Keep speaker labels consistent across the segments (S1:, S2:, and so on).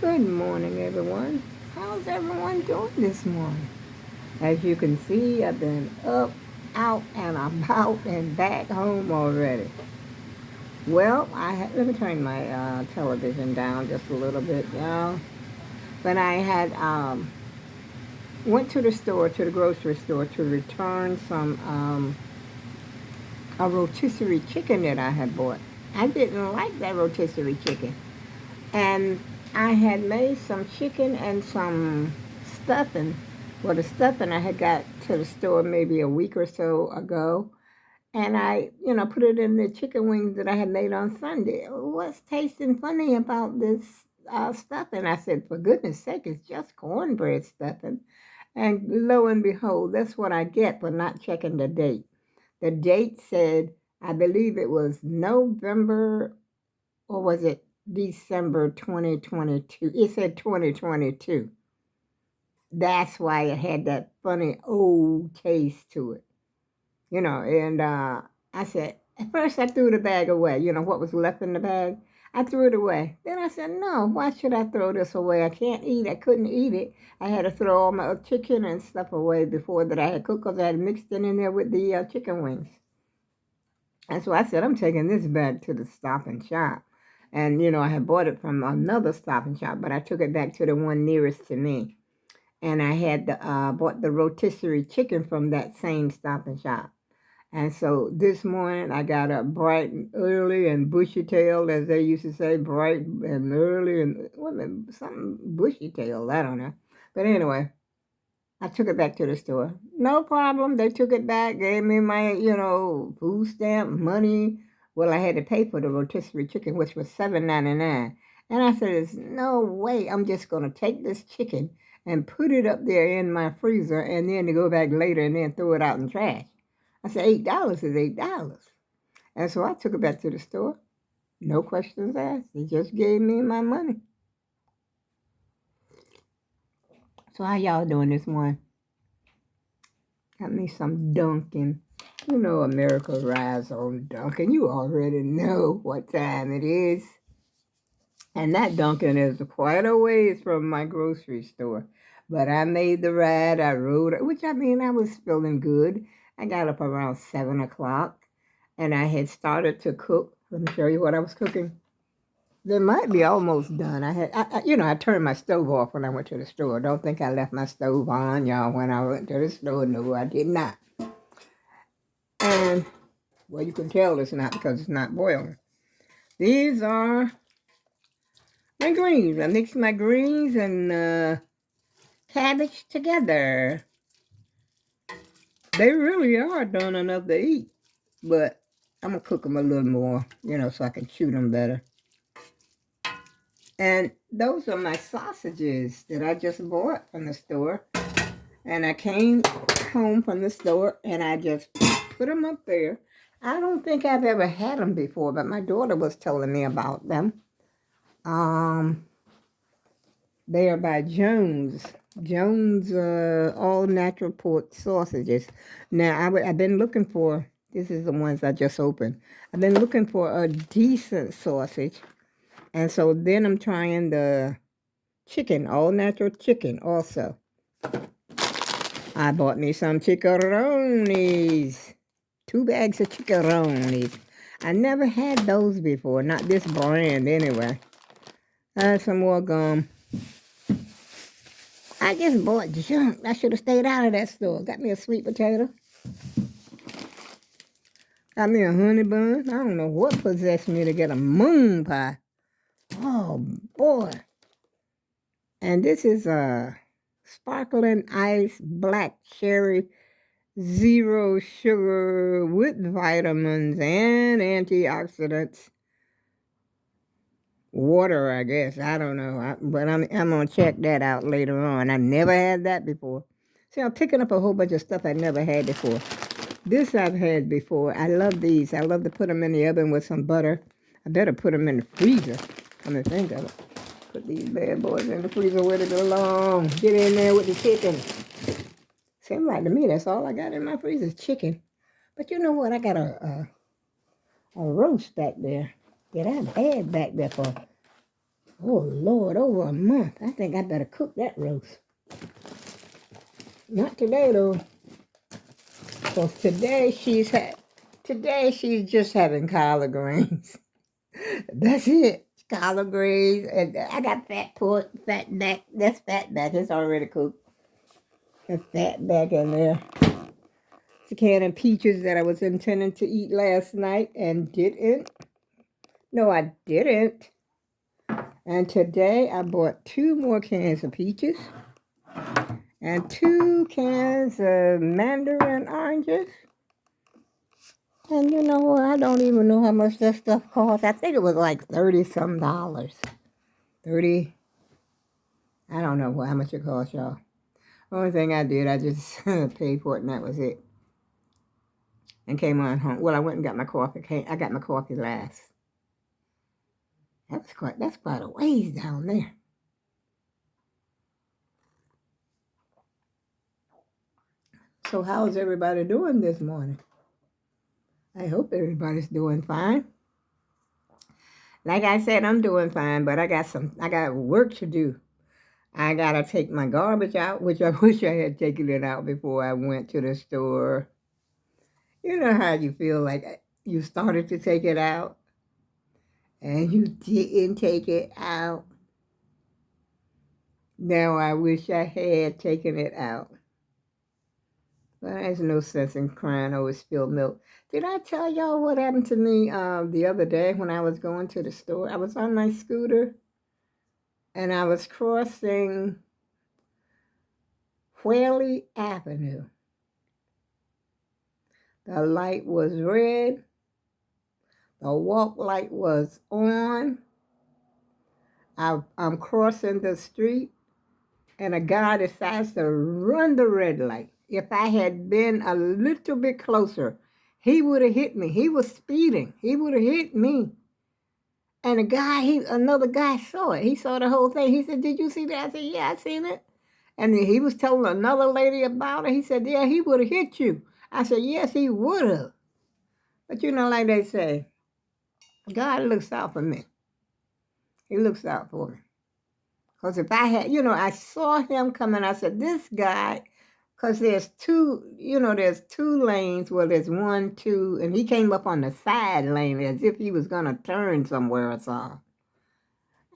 S1: Good morning, everyone. How's everyone doing this morning? As you can see, I've been up, out, and about and back home already. Well, let me turn my television down just a little bit, y'all. But I had went to the store, to the grocery store, to return some a rotisserie chicken that I had bought. I didn't like that rotisserie chicken. And I had made some chicken and some stuffing. Well, the stuffing I had got to the store maybe a week or so ago. And I put it in the chicken wings that I had made on Sunday. What's tasting funny about this stuffing? I said, for goodness sake, it's just cornbread stuffing. And lo and behold, that's what I get for not checking the date. The date said, I believe it was November, or was it December 2022? It said 2022. That's why it had that funny old taste to it, And I said, at first I threw the bag away, what was left in the bag. I threw it away. Then I said, no, why should I throw this away? I can't eat. I couldn't eat it. I had to throw all my chicken and stuff away before that I had cooked because I had mixed it in there with the chicken wings. And so I said, I'm taking this back to the Stop and Shop. And, I had bought it from another Stop and Shop, but I took it back to the one nearest to me. And I had bought the rotisserie chicken from that same Stop and Shop. And so this morning I got up bright and early and bushy-tailed, as they used to say, bright and early and something bushy-tailed, I don't know. But anyway, I took it back to the store. No problem. They took it back, gave me my, food stamp money. Well, I had to pay for the rotisserie chicken, which was $7.99. And I said, there's no way I'm just going to take this chicken and put it up there in my freezer and then to go back later and then throw it out in the trash. I said, $8 is $8. And so I took it back to the store. No questions asked. They just gave me my money. So how y'all doing this morning? Got me some Dunkin'. America rides on Dunkin'. You already know what time it is. And that Dunkin' is quite a ways from my grocery store. But I made the ride. I rode it, which I was feeling good. I got up around 7 o'clock and I had started to cook. Let me show you what I was cooking. They might be almost done. I turned my stove off when I went to the store. Don't think I left my stove on, y'all, when I went to the store. No, I did not. And, well, you can tell it's not because it's not boiling. These are my greens. I mixed my greens and cabbage together. They really are done enough to eat. But I'm going to cook them a little more, so I can chew them better. And those are my sausages that I just bought from the store. And I came home from the store and I just put them up there. I don't think I've ever had them before, but my daughter was telling me about them. They are by Jones. Jones all natural pork sausages. Now, I've been looking for, this is the ones I just opened. I've been looking for a decent sausage. And so then I'm trying the chicken, all natural chicken also. I bought me some chickaroonies. 2 bags of chickaroonies. I never had those before, not this brand anyway. Some more gum. I just bought junk. I should have stayed out of that store. Got me a sweet potato. Got me a honey bun. I don't know what possessed me to get a moon pie. Oh, boy. And this is a sparkling ice black cherry, 0 sugar with vitamins and antioxidants. Water, I guess. I don't know. But I'm going to check that out later on. I never had that before. See, I'm picking up a whole bunch of stuff I never had before. This I've had before. I love these. I love to put them in the oven with some butter. I better put them in the freezer. Come to think of it. Put these bad boys in the freezer where they belong. Get in there with the chicken. Seems like to me that's all I got in my freezer is chicken. But you know what? I got a roast back there that I've had back there for Oh, Lord, over a month. I think I better cook that roast. Not today, though. Because today she's just having collard greens. That's it. Collard greens. And I got fat pork, fat back. That's fat back. It's already cooked. There's fat back in there. It's a can of peaches that I was intending to eat last night and didn't. No, I didn't. And today I bought 2 more cans of peaches and 2 cans of mandarin oranges. And you know what? I don't even know how much that stuff cost. I think it was like $30-some. 30. I don't know how much it cost, y'all. Only thing I did, I just paid for it and that was it. And came on home. Well, I went and got my coffee. I got my coffee last. That's quite a ways down there. So how's everybody doing this morning? I hope everybody's doing fine. Like I said, I'm doing fine, but I got work to do. I gotta take my garbage out, which I wish I had taken it out before I went to the store. You know how you feel like you started to take it out and you didn't take it out. Now I wish I had taken it out. But there's no sense in crying over spilled milk. Did I tell y'all what happened to me the other day when I was going to the store? I was on my scooter and I was crossing Whaley Avenue. The light was red. The walk light was on. I'm crossing the street and a guy decides to run the red light. If I had been a little bit closer, he would have hit me. He was speeding. He would have hit me. And another guy saw it. He saw the whole thing. He said, "Did you see that?" I said, "Yeah, I seen it." And then he was telling another lady about it. He said, "Yeah, he would have hit you." I said, "Yes, he would have." But you know, like they say, God looks out for me. He looks out for me. Because if I had, I saw him coming. I said, this guy, because there's there's 2 lanes. Well, there's 1, 2, and he came up on the side lane as if he was going to turn somewhere or something.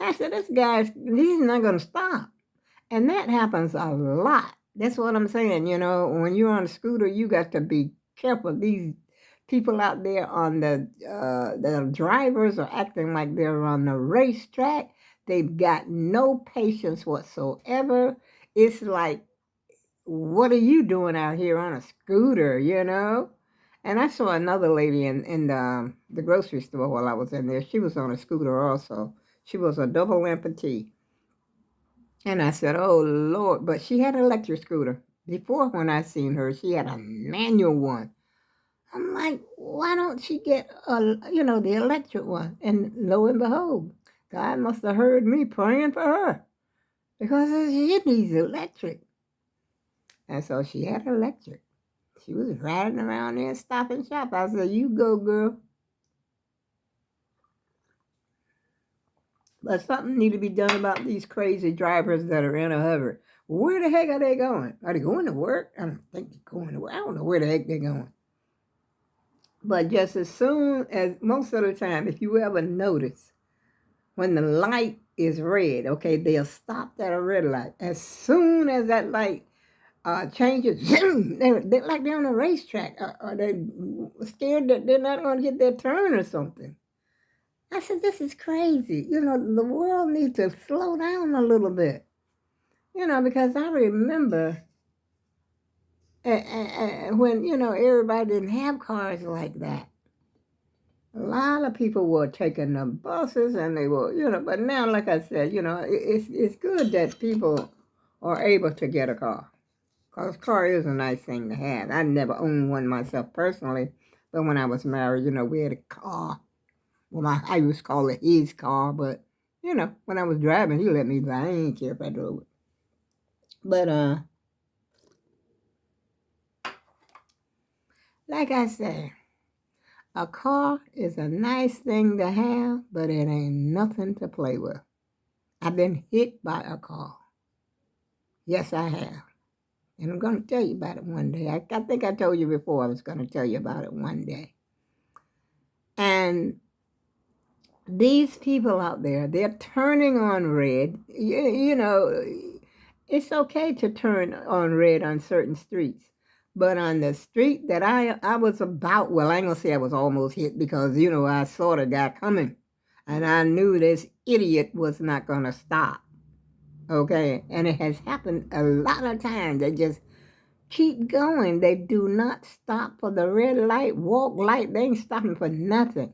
S1: I said, he's not going to stop. And that happens a lot. That's what I'm saying. When you're on a scooter, you got to be careful. These people out there on the drivers are acting like they're on the racetrack. They've got no patience whatsoever. It's like, what are you doing out here on a scooter, And I saw another lady in the grocery store while I was in there. She was on a scooter also. She was a double amputee. And I said, oh, Lord. But she had an electric scooter. Before, when I seen her, she had a manual one. I'm like, why don't she get, the electric one? And lo and behold, God must have heard me praying for her because she needs electric. And so she had electric. She was riding around there, Stop and Shop. I said, you go, girl. But something need to be done about these crazy drivers that are in a hover. Where the heck are they going? Are they going to work? I don't think they're going to work. I don't know where the heck they're going. But just as soon as, most of the time, if you ever notice, when the light is red, okay, they'll stop at a red light. As soon as that light changes, they're like they're on a racetrack. Are they scared that they're not going to get their turn or something? I said, this is crazy. The world needs to slow down a little bit. Because I remember when, everybody didn't have cars like that. A lot of people were taking the buses and they were, but now, like I said, it's good that people are able to get a car. Because a car is a nice thing to have. I never owned one myself personally, but when I was married, we had a car. Well, I used to call it his car, but, when I was driving, he let me drive. I didn't care if I drove it. But, like I said, a car is a nice thing to have, but it ain't nothing to play with. I've been hit by a car. Yes, I have. And I'm going to tell you about it one day. I think I told you before I was going to tell you about it one day. And these people out there, they're turning on red. You know, it's okay to turn on red on certain streets. But on the street that I was about, well, I ain't going to say I was almost hit because, you know, I saw the guy coming. And I knew this idiot was not going to stop. Okay. And it has happened a lot of times. They just keep going. They do not stop for the red light, walk light. They ain't stopping for nothing.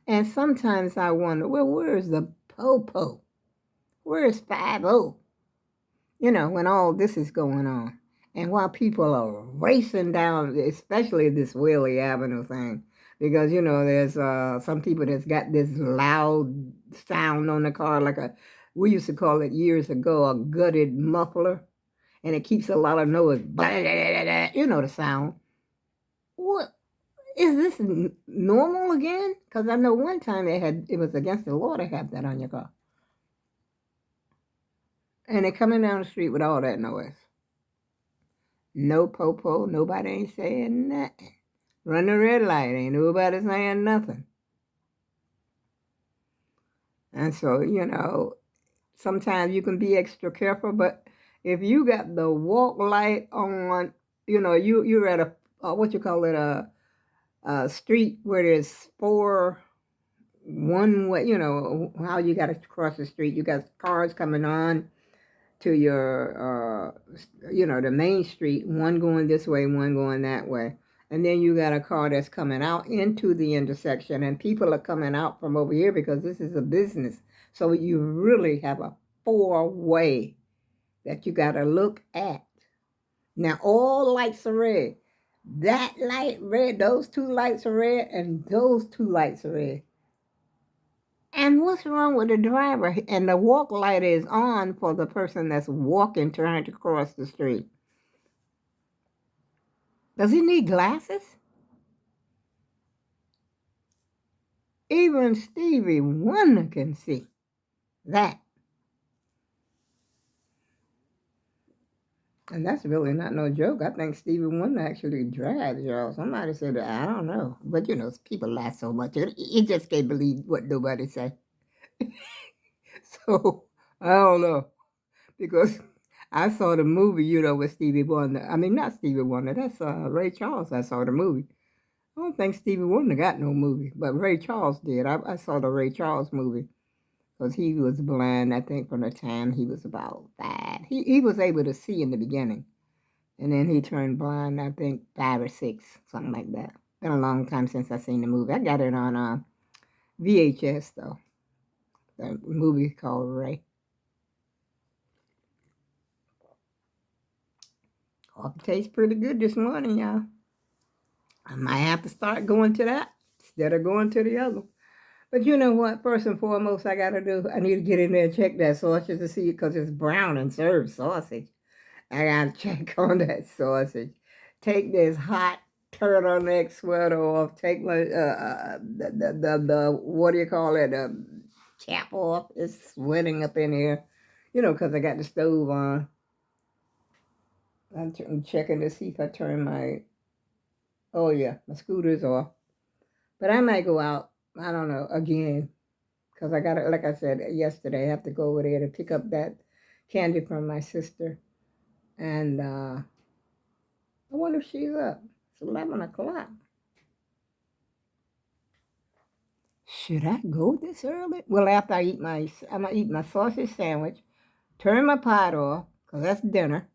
S1: And sometimes I wonder, well, where's the po-po? Where's 5-0? You know, when all this is going on. And while people are racing down, especially this Whaley Avenue thing, because, you know, there's some people that's got this loud sound on the car, like we used to call it years ago, a gutted muffler. And it keeps a lot of noise. You know the sound. What is this normal again? Because I know one time it was against the law to have that on your car, and they're coming down the street with all that noise. No popo, nobody ain't saying nothing. Run the red light, ain't nobody saying nothing. And so, you know, sometimes you can be extra careful, but if you got the walk light on, you know, you're at a what you call it, a street where there's 4 one way, you know, how you got to cross the street. You got cars coming on to your, you know, the main street, one going this way, one going that way. And then you got a car that's coming out into the intersection, and people are coming out from over here because this is a business. So you really have a 4-way that you got to look at. Now, all lights are red. That light red, those 2 lights are red, and those 2 lights are red. And what's wrong with the driver? And the walk light is on for the person that's walking, trying to cross the street. Does he need glasses? Even Stevie Wonder can see that. And that's really not no joke. I think Stevie Wonder actually drives, y'all. Somebody said that. I don't know. But, you know, people laugh so much. You just can't believe what nobody say. So, I don't know. Because I saw the movie, you know, with Stevie Wonder. I mean, not Stevie Wonder. That's Ray Charles. I saw the movie. I don't think Stevie Wonder got no movie, but Ray Charles did. I saw the Ray Charles movie because he was blind, I think, from the time he was about 5. He was able to see in the beginning, and then he turned blind, I think, 5 or 6, something like that. Been a long time since I seen the movie. I got it on VHS, though. The movie called Ray. Coffee tastes pretty good this morning, y'all. I might have to start going to that instead of going to the other. But you know what? First and foremost, I got to do, I need to get in there and check that sausage to see because it's brown and served sausage. I got to check on that sausage. Take this hot turtleneck sweater off. Take my, the what do you call it? Cap off. It's sweating up in here. You know, because I got the stove on. I'm checking to see if I turn oh yeah, my scooter's off. But I might go out, I don't know, again. Because I got to, like I said yesterday, I have to go over there to pick up that candy from my sister. And I wonder if she's up. It's 11 o'clock. Should I go this early? Well, after I'm going to eat my sausage sandwich, turn my pot off, because that's dinner.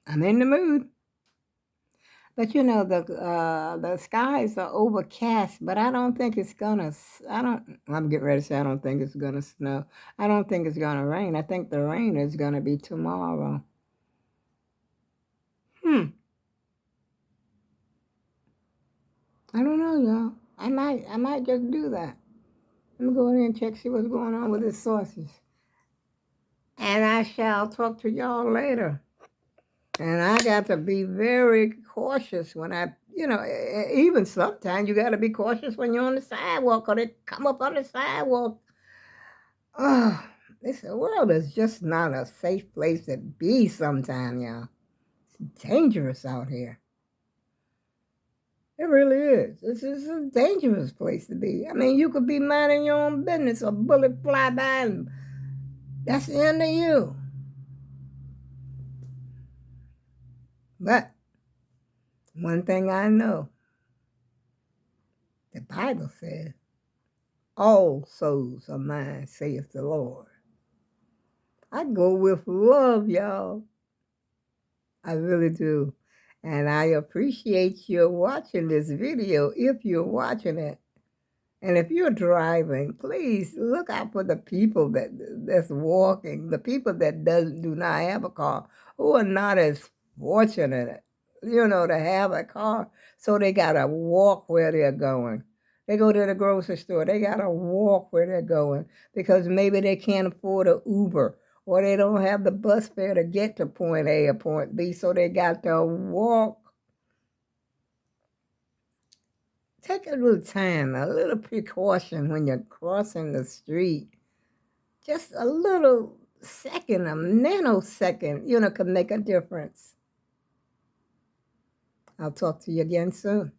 S1: I'm in the mood. But you know, the skies are overcast, but I don't think it's gonna. I'm getting ready to say I don't think it's gonna snow. I don't think it's gonna rain. I think the rain is gonna be tomorrow. Hmm. I don't know, y'all. I might just do that. Let me go in and check, see what's going on with this sausage. And I shall talk to y'all later. And I got to be very cautious when I, even sometimes you got to be cautious when you're on the sidewalk, or they come up on the sidewalk. Oh, this world is just not a safe place to be sometimes, y'all. It's dangerous out here. It really is. This is a dangerous place to be. I mean, you could be minding your own business, a bullet fly by, and that's the end of you. But one thing I know, the Bible says, all souls are mine, saith the Lord. I go with love, y'all. I really do. And I appreciate you watching this video if you're watching it. And if you're driving, please look out for the people that's walking, the people that do not have a car, who are not as fortunate, to have a car. So they got to walk where they're going. They go to the grocery store, they got to walk where they're going because maybe they can't afford an Uber or they don't have the bus fare to get to point A or point B, so they got to walk. Take a little time, a little precaution when you're crossing the street. Just a little second, a nanosecond, can make a difference. I'll talk to you again soon.